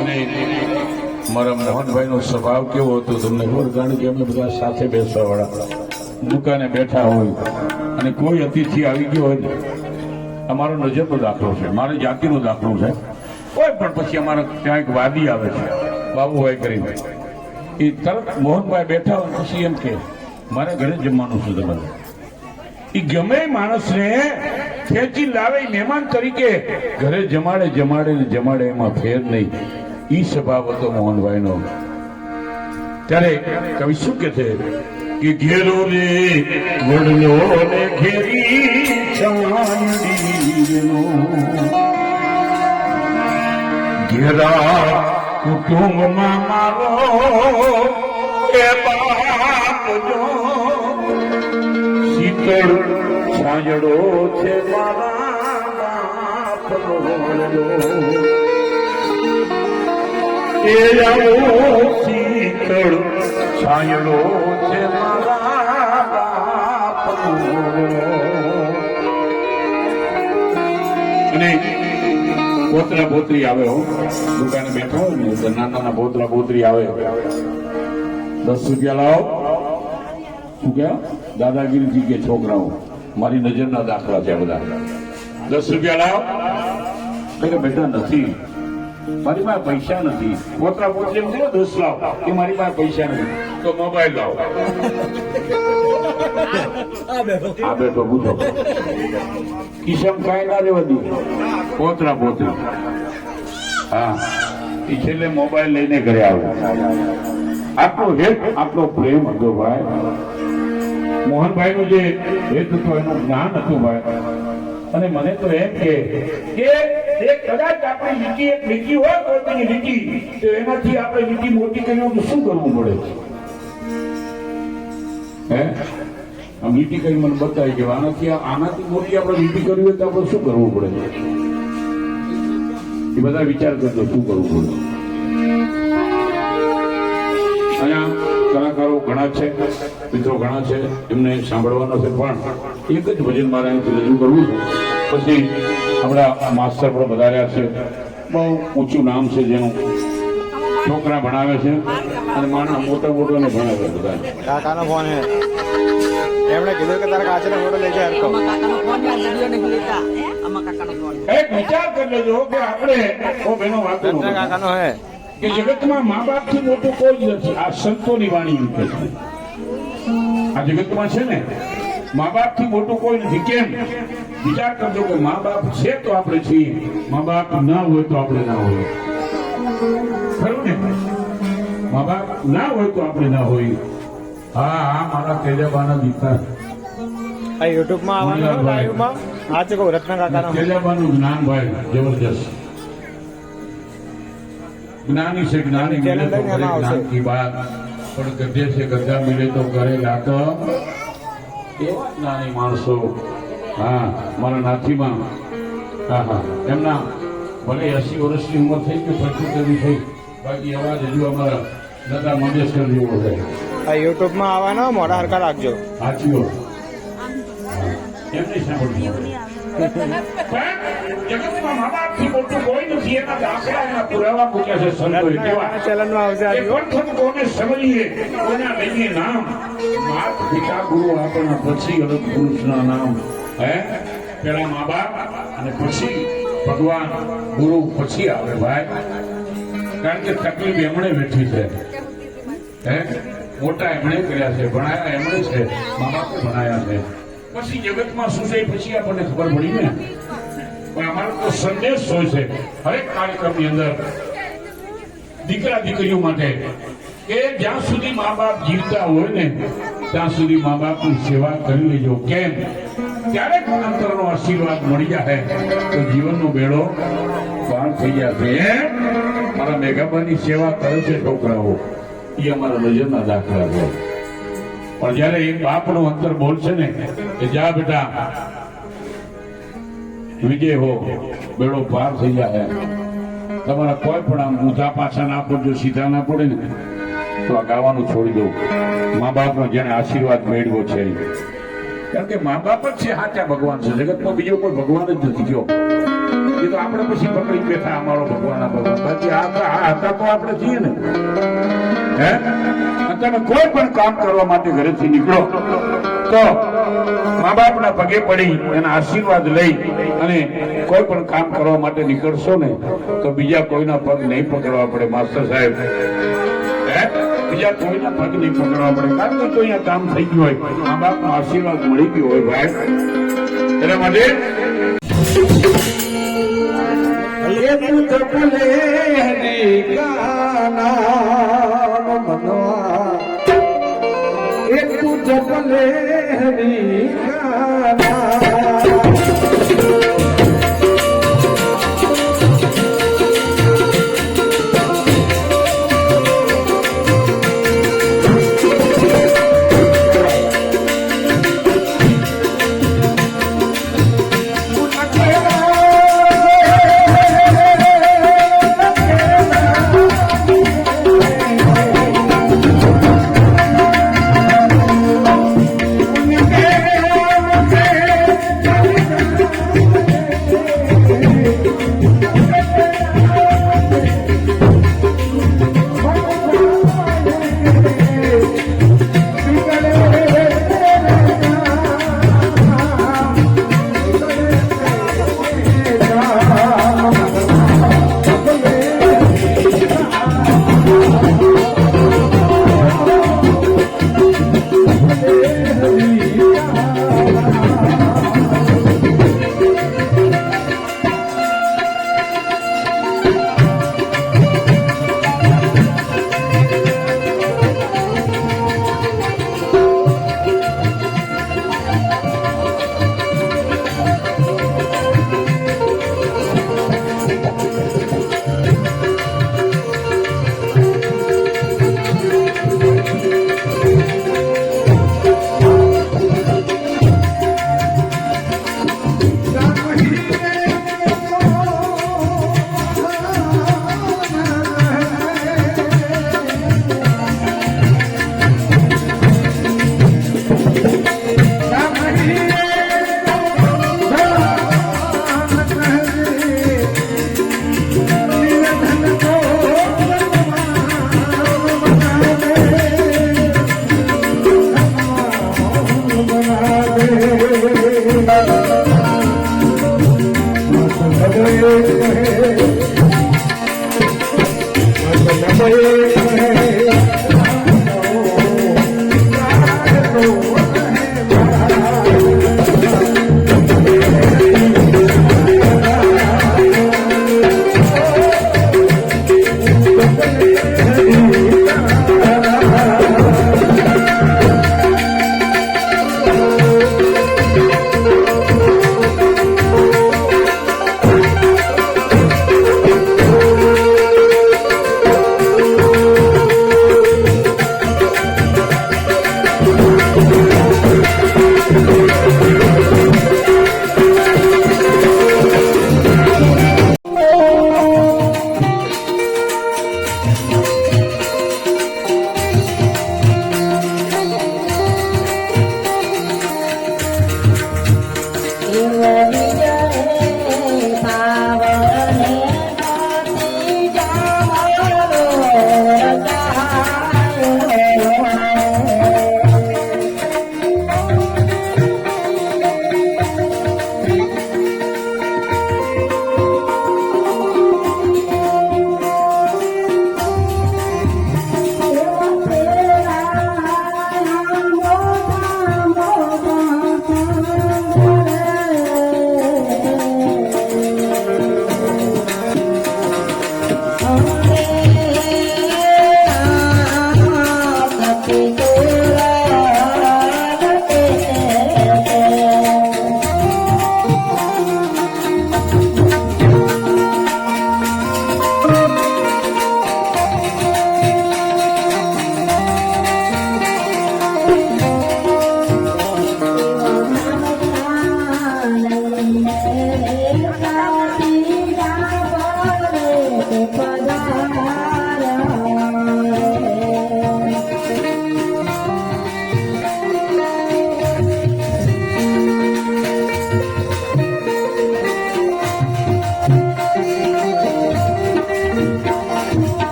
અને મારા મોહનભાઈનો સ્વભાવ કેવો હતો તમને ખબર? કારણ કે અમે બધા સાથે બેસવા વાળા દુકાને બેઠા હોય અને કોઈ અતિથિ આવી ગયો હોય ને, અમારો નજરનો દાખલો છે, મારી જાતિનો દાખલો છે, કોઈ પણ પછી અમારા ત્યાં એક વાદી આવે છે બાબુભાઈ કરીને, એ તરત મોહનભાઈ બેઠા હોય પછી એમ કે મારે ઘરે જમવાનું છે તમારે. એ ગમે માણસને ખેંચી લાવે મહેમાન તરીકે ઘરે જમાડે જમાડે ને જમાડે, એમાં ફેર નહીં. ઈ સ્વભાવ હતો મોહનભાઈનો. ત્યારે કવિ શું કે છે કે ઘેરો રે વડલો ને ઘેરી ચાંદડીનો ઘેરા કુટુંબમાં મારો એ બાપ જો શીતળ છાંયડો છે મારા બાપનો એ શીતળ છાંયડો છે મારા બાપનો. અને પોતરા પોતરી આવે હો, દુકાને બેઠા હોય ને નાના નાના પોતરા પોતરી આવે, 10 રૂપિયા લાવો. શું કે દાદાગીરી કે છોકરાઓ, મારી નજરના દાખલા છે બધા. 10 રૂપિયા લાવો કે બેટા નથી, મારી પાસે પૈસા નથી. પોતરા પોતરી એમ 10 લાવો કે મારી પાસે પૈસા નથી. તો મોબાઈલ લાવો. આ બેઠો બુધો કિસમ કાંઈ ના રેવા દે. પોતરા પોતરી હા, એ છેલ્લે મોબાઈલ લઈને ઘરે આવે. આટલો હેત આટલો પ્રેમ હતો ભાઈ. મોહનભાઈ નું જે હેત હતો એનું જ્ઞાન હતું ભાઈ. અને મને તો એમ કે કદાચ આપણી લીટી એક લીટી હોય કોઈ લીટી, તો એનાથી આપણે લીટી મોટી કરી તો શું કરવું પડે? હે આમ લીટી કરી મને બતાવી કે આનાથી મોટી આપણે લીટી કરવી હોય તો આપણે શું કરવું પડે? એ બધા વિચાર કરજો શું કરવું પડે. અહીંયા કલાકારો ઘણા છે, મિત્રો ઘણા છે, એમને સાંભળવાનો છે, પણ એક જ ભજન મારે અહીંથી રજૂ કરવું છે. પછી આપણા માસ્ટર પણ વધાર્યા છે, બહુ ઊંચું નામ છે જેનું. છોકરા ભણાવે છે અને માણસ મોટા મોટાને ભણાવે બધા. કાકાનો ફોન હે, એમણે કીધું કે તારા કાચનો ફોટો લઈ જાય. એક વિચાર કરી લેજો કે આપણે કાકાનો હે કે જગતમાં મા બાપ થી મોટું કોઈ જ નથી. આ સંતોની વાણી એમ કે છે, આ જગતમાં છે ને મા બાપ થી મોટું કોઈ નથી. કેમ? વિચાર કરજો કે મા બાપ છે તો આપણે છીએ, મા બાપ ના હોય તો આપણે ના હોય. ખરું ને? મા બાપ ના હોય તો આપણે ના હોય. હા હા, મારા તેજાબાના દીકરા આ યુટ્યુબ માં આવવાનું લાઈવ માં આ છે કોઈ રત્ન કાકાનો તેજાબાનું જ્ઞાન ભાઈ જબરજસ્ત જ્ઞાની છે. જ્ઞાની મિલે તો ઘરે જ્ઞાન કી બાત, પણ ગધે છે ગધા મિલે તો ઘરે લાતો. એવા જ્ઞાની માણસો. હા, મારા નાથીમાં હા હા, એમના ભલે 80 વર્ષની ઉંમર થઈ કે 75 થઈ, બાકી અવાજ હજુ અમારા દાદા મંગેશકર જેવો છે. આ યુટ્યુબ માં આવવાનો મોઢા હરકા રાખજો. સાચીઓ એમ નહીં સાંભળજો. જગતમાં મા બાપ થી મોટું કોઈ નથી. એના દાખલા એના પુરાવા મૂક્યા છે સંતોએ. કેવા ચેનલ માં આવશે આજે. પ્રથમ કોને સમજીએ, કોના લઈએ નામ? માત પિતા ગુરુ આપણા, પછી અલગ પુરુષના નામ. હે, પેલા મા બાપ અને પછી ભગવાન ગુરુ પછી આવે ભાઈ. કારણ કે તકલીફ એમણે વેઠી છે. હે, મોટા એમણે કર્યા છે, ભણાયા એમણે છે, મા બાપે ભણાયા છે. પછી જગતમાં શું છે પછી આપણને ખબર પડી ને. પણ અમારો તો સંદેશ હોય છે હરેક કાર્યક્રમની અંદર દીકરા દીકરીઓ માટે કે જ્યાં સુધી મા બાપ જીવતા હોય ને ત્યાં સુધી મા બાપની સેવા કરી લેજો. કેમ? ક્યારેક અંતરનો આશીર્વાદ મળી જાય તો જીવનનો બેડો પાર થઈ જશે. મારા મેઘાબાની સેવા કરે છે છોકરાઓ, એ અમારા નજરના દાખલા છે. પણ જયારે એક બાપનો અંતર બોલશે ને કે જા બેટા વિજય હો, બેડો પાર થઈ જાય. તમારા કોઈ પણ આમ ઊંધા પાછા ના પડજો, સીધા ના પડે ને તો આ ગાવાનું છોડી દઉં. મા બાપનો જેને આશીર્વાદ મેળવ્યો છે, કારણ કે મા બાપ જ છે સાચા ભગવાન છે. જગતમાં બીજો કોઈ ભગવાન જ નથી. કયો એ તો આપણે પછી પકડી બેઠા અમારો ભગવાન આ ભગવાન બાકી આ હતા તો આપણે છીએ ને હે તમે કોઈ પણ કામ કરવા માટે ઘરેથી નીકળો તો મા બાપના પગે પડી એના આશીર્વાદ લઈ અને કોઈ પણ કામ કરવા માટે નીકળશો ને તો બીજા કોઈના પગ નહીં પકડવા પડે માસ્ટર સાહેબ બીજા કોઈના પગ નહીં પકડવા પડે કારણ કે તો અહીંયા કામ થઈ ગયું હોય મા બાપનો આશીર્વાદ મળી ગયો હોય ભાઈ એના માટે જપલે હરી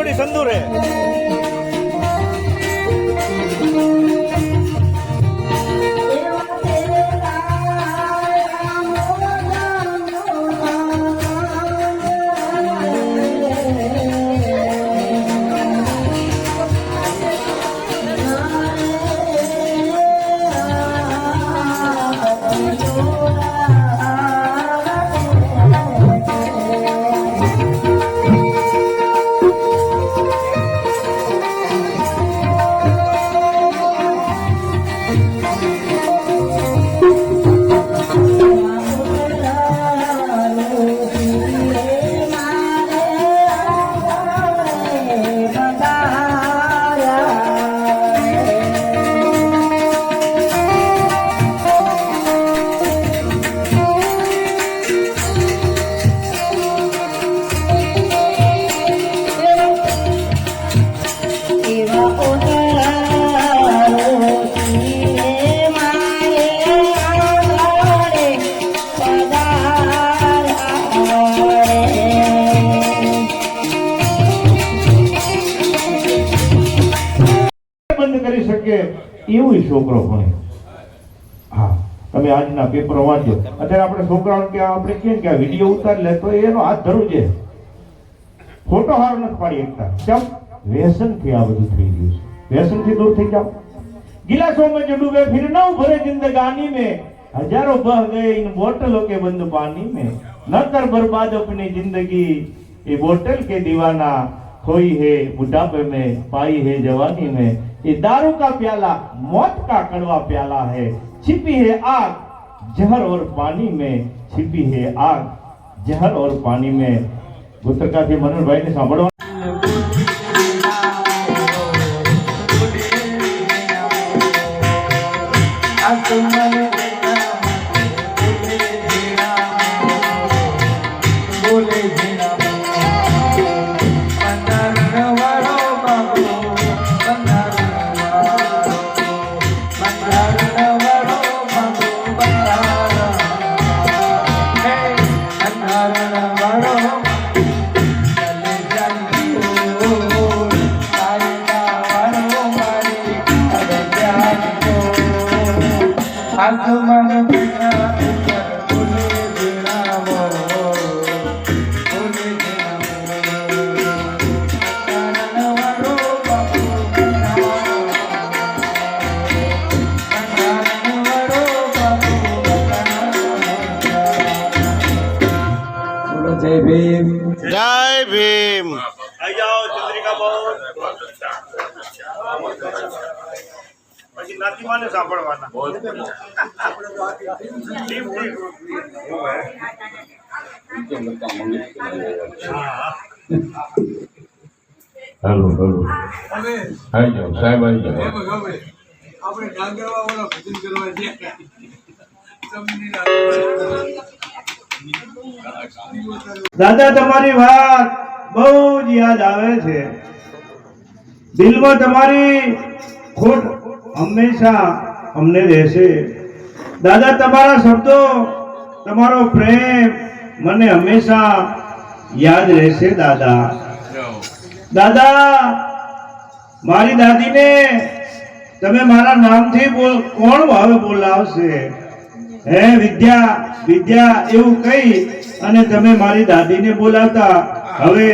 થોડી સંદૂર હે કરી શકે એવું છોકરો ભણે. હા, તમે આજના પેપરો વાંચો. અત્યારે આપણે છોકરાઓને કે આપણે કેમ કે વિડીયો ઉતારી લે તો એનો હાથ ધરું છે, ફોટો હારો નથી પાડી શકતા. કેમ? વ્યસનથી આ બધું થઈ ગયું છે. વ્યસનથી દૂર થઈ જાઓ. गिलासों में जो डूबे फिर न भरे जिंदगानी में, हजारों बह गए इन बोतलों के बंद पानी में, न कर बर्बाद अपनी जिंदगी ये बोतल के दीवाना, खोई है बुढ़ापे में पाई है जवानी में, ये दारू का प्याला मौत का कड़वा प्याला है, छिपी है आग जहर और पानी में, छिपी है आग जहर और पानी में. ગુતરકાથી મનોહરભાઈને સાંભળવા. જય ભીમ. જય ભીમ. આવી જાઓ ચંદ્રિકા બહુ પછી નાતીમાને સાંભળવાના. હેલો હેલો આવી જાઓ સાહેબ, આવી જાઓ. આપણે ડાંગરવા વાળા ભજન કરવા છે. દાદા તમારી વાત બહુ જ યાદ આવે છે. દિલમાં તમારી ખોટ હંમેશા અમને રહેશે. દાદા તમારા શબ્દો, તમારો પ્રેમ મને હંમેશા યાદ રહેશે. દાદા દાદા મારી દાદીને તમે મારા નામથી કોણ હવે બોલાવશે? હે વિદ્યા વિદ્યા એવું કહી અને તમે મારી દાદીને બોલાવતા. હવે